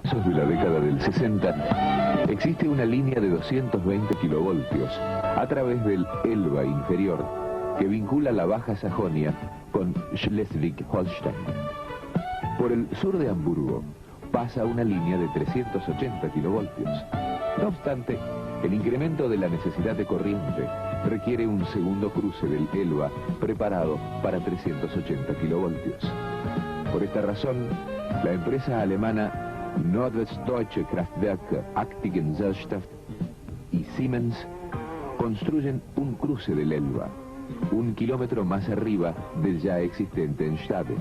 de la década del 60, existe una línea de 220 kilovoltios a través del Elba inferior que vincula la Baja Sajonia con Schleswig-Holstein. Por el sur de Hamburgo pasa una línea de 380 kilovoltios. No obstante, el incremento de la necesidad de corriente requiere un segundo cruce del Elba preparado para 380 kilovoltios. Por esta razón, la empresa alemana Nordwestdeutsche Kraftwerke Aktiengesellschaft y Siemens construyen un cruce del Elba, 1 kilómetro más arriba del ya existente en Stade.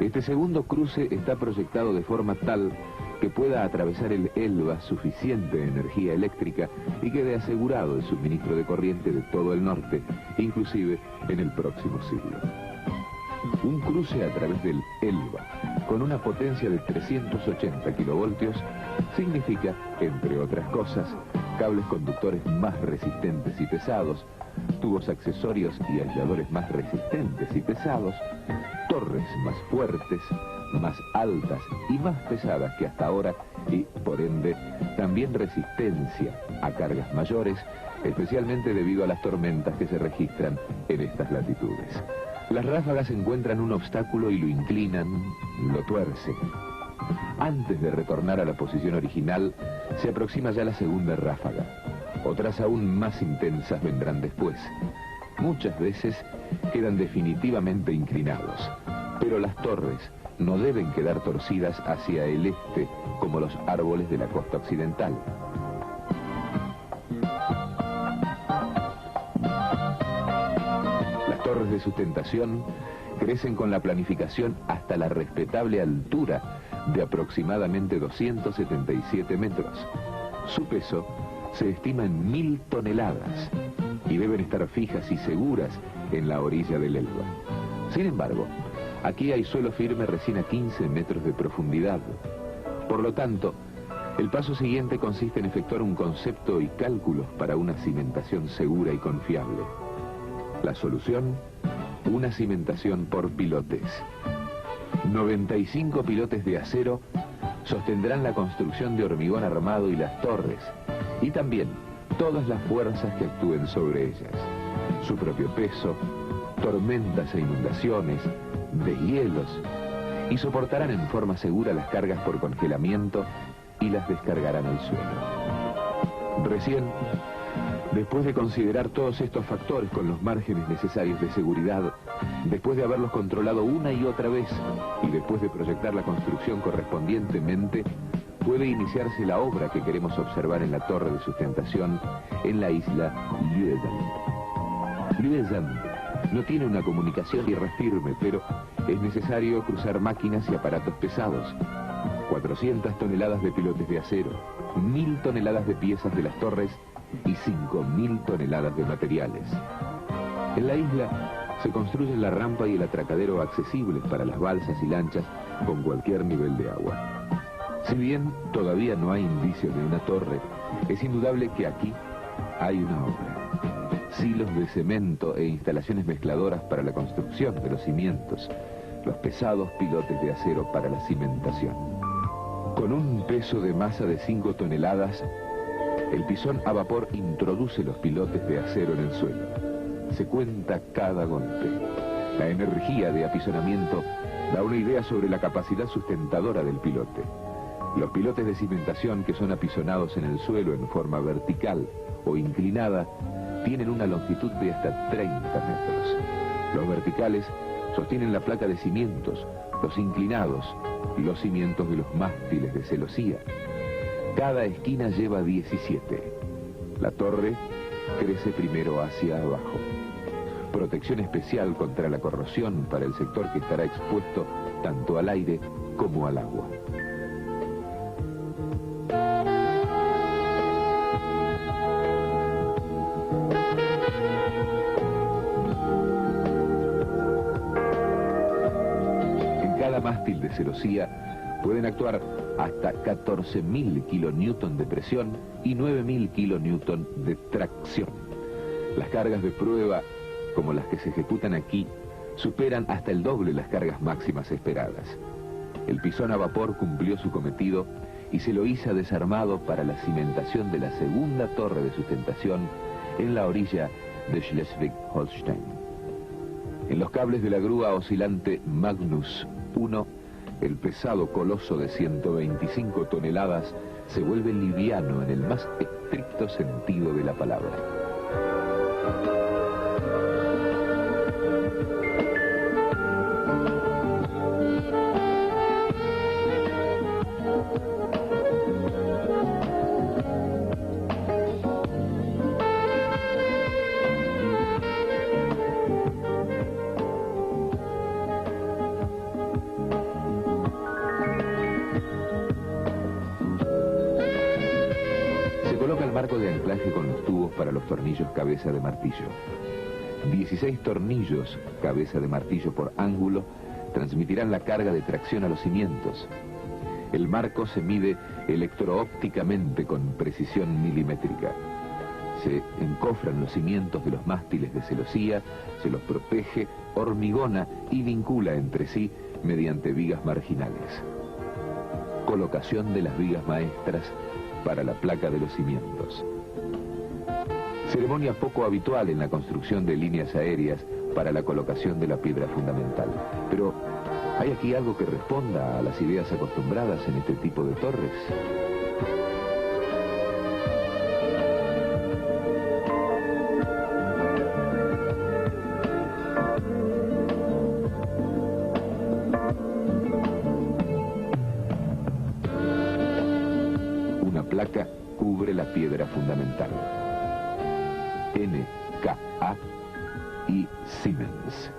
Este segundo cruce está proyectado de forma tal que pueda atravesar el Elba suficiente energía eléctrica y quede asegurado el suministro de corriente de todo el norte, inclusive en el próximo siglo. Un cruce a través del Elba con una potencia de 380 kilovoltios significa, entre otras cosas, cables conductores más resistentes y pesados, tubos accesorios y aisladores más resistentes y pesados, torres más fuertes, más altas y más pesadas que hasta ahora y, por ende, también resistencia a cargas mayores, especialmente debido a las tormentas que se registran en estas latitudes. Las ráfagas encuentran un obstáculo y lo inclinan, lo tuercen. Antes de retornar a la posición original, se aproxima ya la segunda ráfaga. Otras aún más intensas vendrán después. Muchas veces quedan definitivamente inclinados, pero las torres no deben quedar torcidas hacia el este como los árboles de la costa occidental. Las torres de sustentación crecen con la planificación hasta la respetable altura de aproximadamente 277 metros. Su peso se estima en 1000 toneladas y deben estar fijas y seguras en la orilla del Elba. Sin embargo, aquí hay suelo firme recién a 15 metros de profundidad. Por lo tanto, el paso siguiente consiste en efectuar un concepto y cálculos para una cimentación segura y confiable. La solución, una cimentación por pilotes. 95 pilotes de acero sostendrán la construcción de hormigón armado y las torres, y también todas las fuerzas que actúen sobre ellas. Su propio peso, tormentas e inundaciones, deshielos, y soportarán en forma segura las cargas por congelamiento y las descargarán al suelo. Recién, después de considerar todos estos factores con los márgenes necesarios de seguridad, después de haberlos controlado una y otra vez y después de proyectar la construcción correspondientemente, puede iniciarse la obra que queremos observar en la torre de sustentación en la isla Luesan. Luesan no tiene una comunicación tierra firme, pero es necesario cruzar máquinas y aparatos pesados. 400 toneladas de pilotes de acero, 1000 toneladas de piezas de las torres y 5000 toneladas de materiales. En la isla se construyen la rampa y el atracadero accesibles para las balsas y lanchas con cualquier nivel de agua. Si bien todavía no hay indicios de una torre, es indudable que aquí hay una obra. Silos de cemento e instalaciones mezcladoras para la construcción de los cimientos, los pesados pilotes de acero para la cimentación. Con un peso de masa de 5 toneladas, el pisón a vapor introduce los pilotes de acero en el suelo. Se cuenta cada golpe. La energía de apisonamiento da una idea sobre la capacidad sustentadora del pilote. Los pilotes de cimentación que son apisonados en el suelo en forma vertical o inclinada tienen una longitud de hasta 30 metros. Los verticales sostienen la placa de cimientos, los inclinados y los cimientos de los mástiles de celosía. Cada esquina lleva 17. La torre crece primero hacia abajo. Protección especial contra la corrosión para el sector que estará expuesto tanto al aire como al agua. En cada mástil de celosía pueden actuar hasta 14.000 kilonewton de presión y 9.000 kilonewton de tracción. Las cargas de prueba, como las que se ejecutan aquí, superan hasta el doble las cargas máximas esperadas. El pisón a vapor cumplió su cometido y se lo iza desarmado para la cimentación de la segunda torre de sustentación en la orilla de Schleswig-Holstein. En los cables de la grúa oscilante Magnus I, el pesado coloso de 125 toneladas se vuelve liviano en el más estricto sentido de la palabra. Marco de anclaje con los tubos para los tornillos cabeza de martillo. 16 tornillos cabeza de martillo por ángulo transmitirán la carga de tracción a los cimientos. El marco se mide electroópticamente con precisión milimétrica. Se encofran los cimientos de los mástiles de celosía, se los protege, hormigona y vincula entre sí mediante vigas marginales. Colocación de las vigas maestras para la placa de los cimientos. Ceremonia poco habitual en la construcción de líneas aéreas para la colocación de la piedra fundamental. Pero, ¿hay aquí algo que responda a las ideas acostumbradas en este tipo de torres? Placa cubre la piedra fundamental. NKA y Siemens.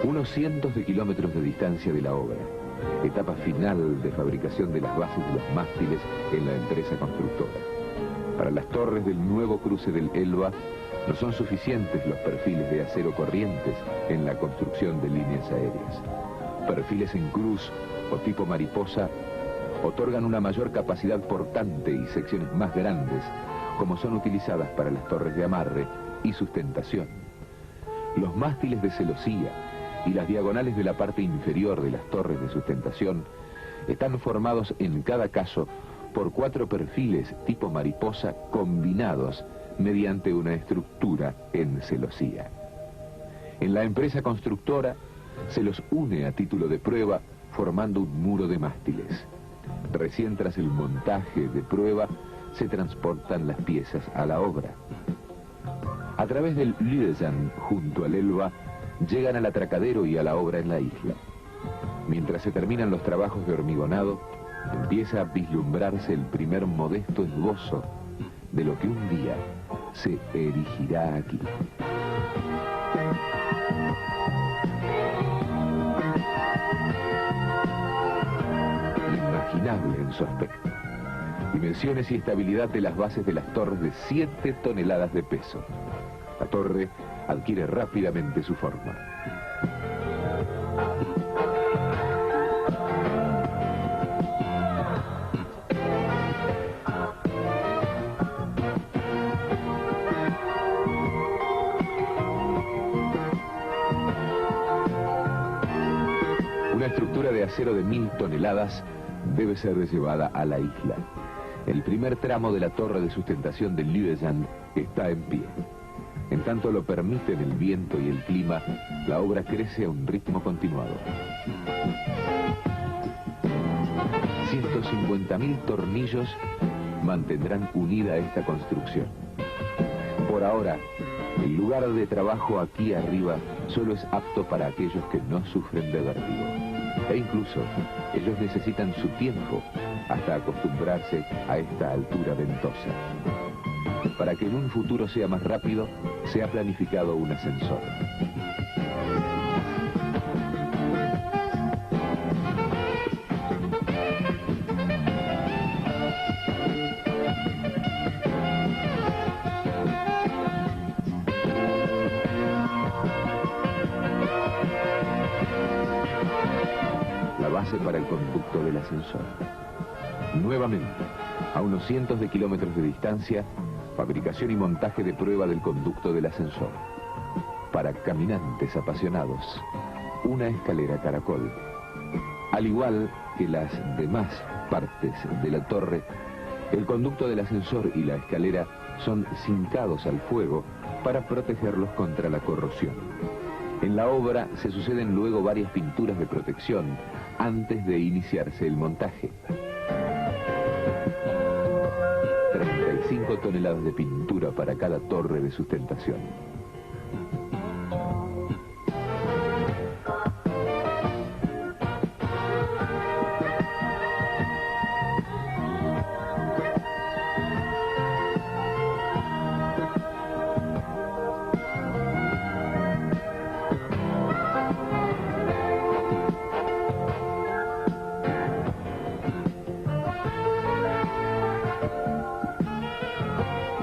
Unos cientos de kilómetros de distancia de la obra. Etapa final de fabricación de las bases de los mástiles en la empresa constructora. Para las torres del nuevo cruce del Elba no son suficientes los perfiles de acero corrientes en la construcción de líneas aéreas. Perfiles en cruz o tipo mariposa otorgan una mayor capacidad portante y secciones más grandes, como son utilizadas para las torres de amarre y sustentación. Los mástiles de celosía y las diagonales de la parte inferior de las torres de sustentación están formados en cada caso por 4 perfiles tipo mariposa combinados mediante una estructura en celosía. En la empresa constructora se los une a título de prueba formando un muro de mástiles. Recién tras el montaje de prueba se transportan las piezas a la obra. A través del Lüdesan junto al Elba llegan al atracadero y a la obra en la isla. Mientras se terminan los trabajos de hormigonado, empieza a vislumbrarse el primer modesto esbozo de lo que un día se erigirá aquí. Inimaginable en su aspecto. Dimensiones y estabilidad de las bases de las torres de 7 toneladas de peso. La torre adquiere rápidamente su forma. Una estructura de acero de 1000 toneladas debe ser llevada a la isla. El primer tramo de la torre de sustentación del Lüdesan está en pie. En tanto lo permiten el viento y el clima, la obra crece a un ritmo continuado. 150.000 tornillos mantendrán unida esta construcción. Por ahora, el lugar de trabajo aquí arriba solo es apto para aquellos que no sufren de vértigo. E incluso, ellos necesitan su tiempo hasta acostumbrarse a esta altura ventosa. Para que en un futuro sea más rápido, se ha planificado un ascensor. La base para el conducto del ascensor. Nuevamente, a unos cientos de kilómetros de distancia, fabricación y montaje de prueba del conducto del ascensor. Para caminantes apasionados, una escalera caracol. Al igual que las demás partes de la torre, el conducto del ascensor y la escalera son cincados al fuego para protegerlos contra la corrosión. En la obra se suceden luego varias pinturas de protección antes de iniciarse el montaje. 35 toneladas de pintura para cada torre de sustentación.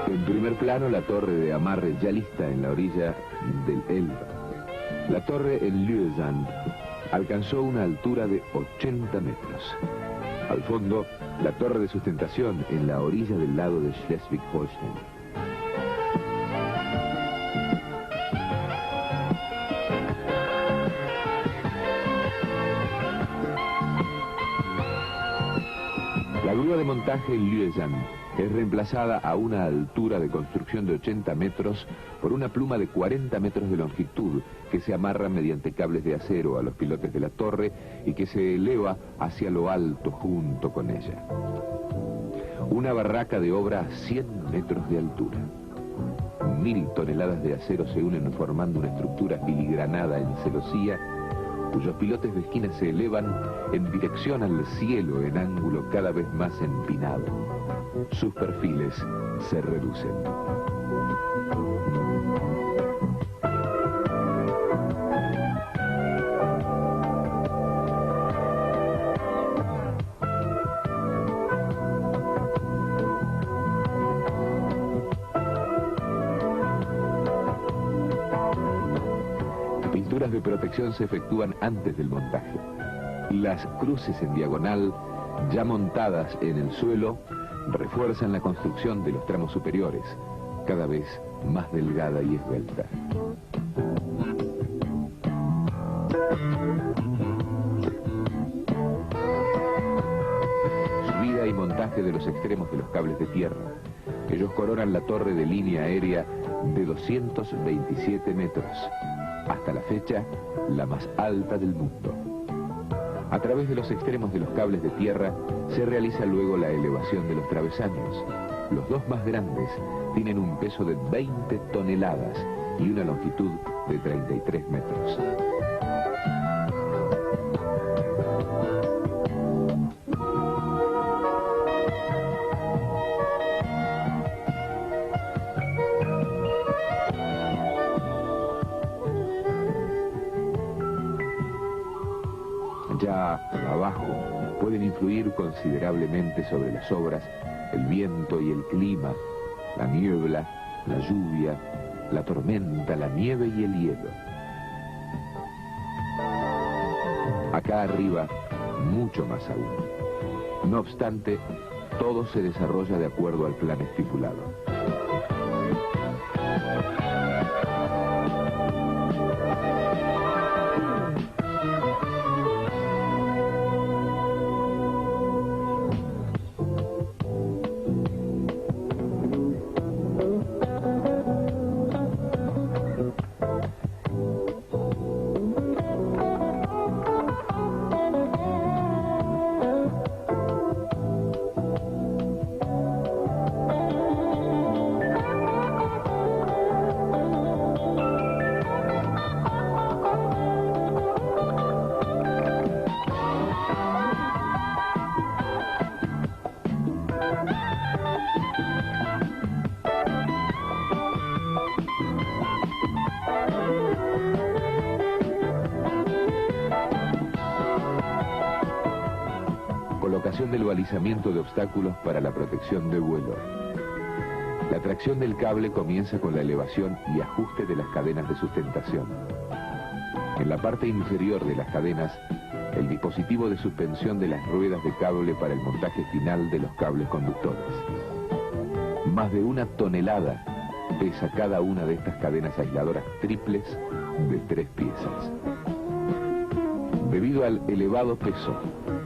En primer plano, la torre de amarre ya lista en la orilla del Elba. La torre en Lausanne alcanzó una altura de 80 metros. Al fondo, la torre de sustentación en la orilla del lado de Schleswig-Holstein. La grúa de montaje en Lausanne es reemplazada a una altura de construcción de 80 metros por una pluma de 40 metros de longitud que se amarra mediante cables de acero a los pilotes de la torre y que se eleva hacia lo alto junto con ella. Una barraca de obra a 100 metros de altura. 1000 toneladas de acero se unen formando una estructura filigranada en celosía, cuyos pilotes de esquina se elevan en dirección al cielo en ángulo cada vez más empinado. Sus perfiles se reducen. Pinturas de protección se efectúan antes del montaje. Las cruces en diagonal, ya montadas en el suelo, refuerzan la construcción de los tramos superiores, cada vez más delgada y esbelta. Subida y montaje de los extremos de los cables de tierra. Ellos coronan la torre de línea aérea de 227 metros, hasta la fecha la más alta del mundo. A través de los extremos de los cables de tierra se realiza luego la elevación de los travesaños. Los dos más grandes tienen un peso de 20 toneladas y una longitud de 33 metros. Ya abajo pueden influir considerablemente sobre las obras el viento y el clima, la niebla, la lluvia, la tormenta, la nieve y el hielo. Acá arriba, mucho más aún. No obstante, todo se desarrolla de acuerdo al plan estipulado. Colocación del balizamiento de obstáculos para la protección de vuelo. La tracción del cable comienza con la elevación y ajuste de las cadenas de sustentación. En la parte inferior de las cadenas el dispositivo de suspensión de las ruedas de cable para el montaje final de los cables conductores. Más de 1 tonelada pesa cada una de estas cadenas aisladoras triples de 3 piezas. Debido al elevado peso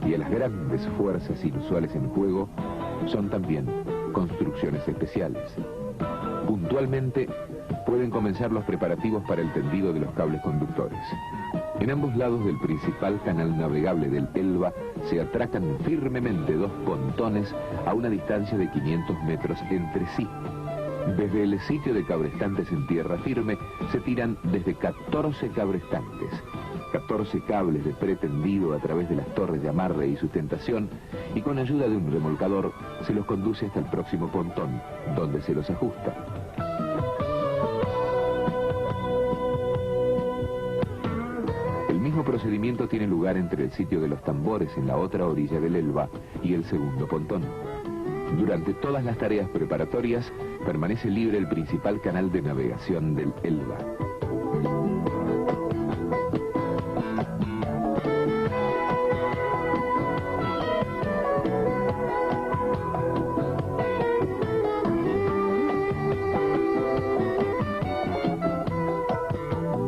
y a las grandes fuerzas inusuales en juego, son también construcciones especiales. Puntualmente pueden comenzar los preparativos para el tendido de los cables conductores. En ambos lados del principal canal navegable del Elba se atracan firmemente 2 pontones a una distancia de 500 metros entre sí. Desde el sitio de cabrestantes en tierra firme se tiran desde 14 cabrestantes, 14 cables de pretendido a través de las torres de amarre y sustentación, y con ayuda de un remolcador se los conduce hasta el próximo pontón, donde se los ajusta. El mismo procedimiento tiene lugar entre el sitio de los tambores en la otra orilla del Elba y el segundo pontón. Durante todas las tareas preparatorias permanece libre el principal canal de navegación del Elba.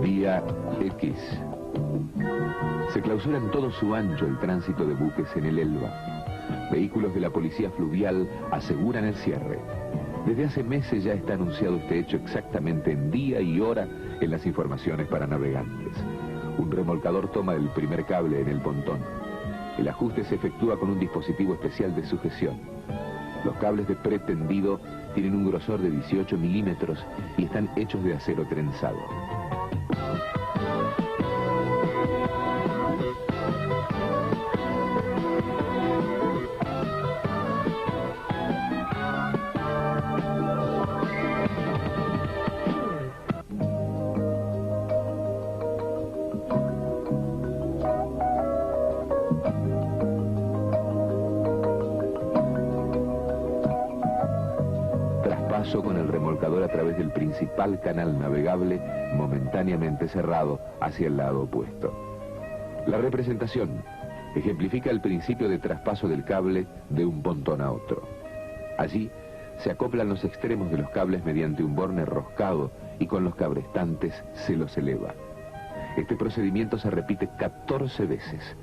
Día X. Se clausura en todo su ancho el tránsito de buques en el Elba. Vehículos de la policía fluvial aseguran el cierre. Desde hace meses ya está anunciado este hecho exactamente en día y hora en las informaciones para navegantes. Un remolcador toma el primer cable en el pontón. El ajuste se efectúa con un dispositivo especial de sujeción. Los cables de pretendido tienen un grosor de 18 milímetros y están hechos de acero trenzado. Paso con el remolcador a través del principal canal navegable momentáneamente cerrado hacia el lado opuesto. La representación ejemplifica el principio de traspaso del cable de un pontón a otro. Allí se acoplan los extremos de los cables mediante un borne roscado y con los cabrestantes se los eleva. Este procedimiento se repite 14 veces.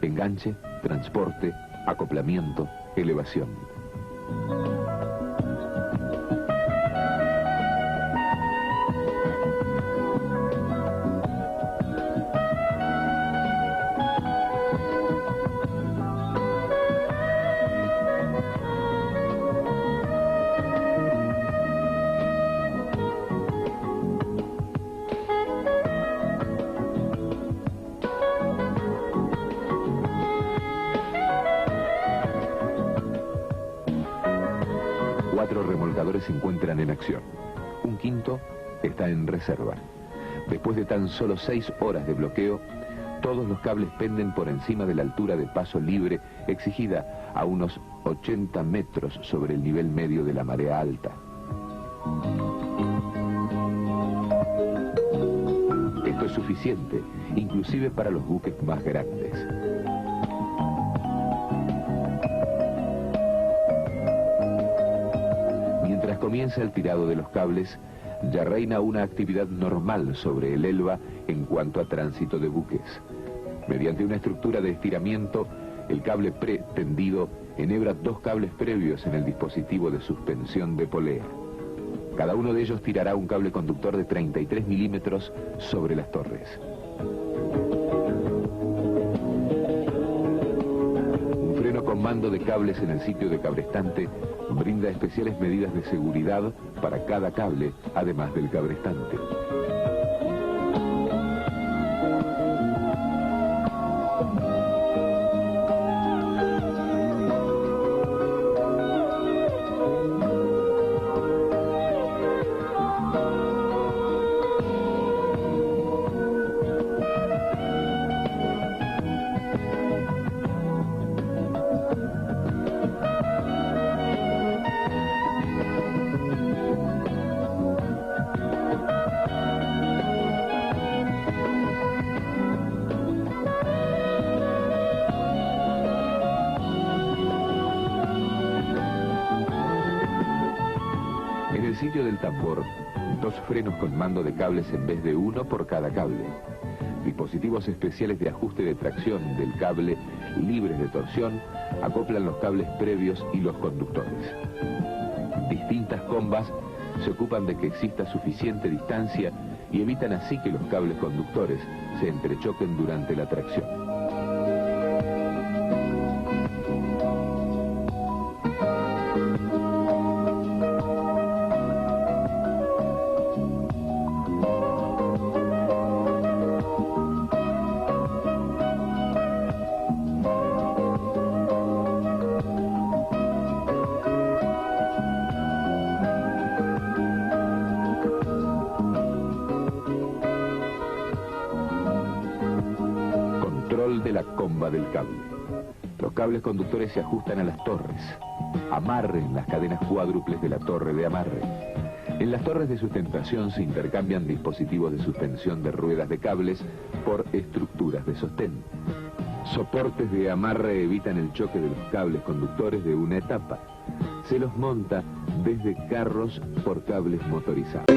Enganche, transporte, acoplamiento, elevación. Cuatro remolcadores se encuentran en acción. Un quinto está en reserva. Después de tan solo 6 horas de bloqueo, todos los cables penden por encima de la altura de paso libre exigida a unos 80 metros sobre el nivel medio de la marea alta. Esto es suficiente, inclusive para los buques más grandes. Mientras comienza el tirado de los cables, ya reina una actividad normal sobre el Elba en cuanto a tránsito de buques. Mediante una estructura de estiramiento, el cable pretendido enhebra 2 cables previos en el dispositivo de suspensión de polea. Cada uno de ellos tirará un cable conductor de 33 milímetros sobre las torres. Un freno con mando de cables en el sitio de cabrestante brinda especiales medidas de seguridad para cada cable, además del cabrestante. sitio del tambor, 2 frenos con mando de cables en vez de 1 por cada cable. Dispositivos especiales de ajuste de tracción del cable, libres de torsión, acoplan los cables previos y los conductores. Distintas combas se ocupan de que exista suficiente distancia y evitan así que los cables conductores se entrechoquen durante la tracción. Control de la comba del cable. Los cables conductores se ajustan a las torres. Amarre en las cadenas cuádruples de la torre de amarre. En las torres de sustentación se intercambian dispositivos de suspensión de ruedas de cables por estructuras de sostén. Soportes de amarre evitan el choque de los cables conductores de una etapa. Se los monta desde carros por cables motorizados.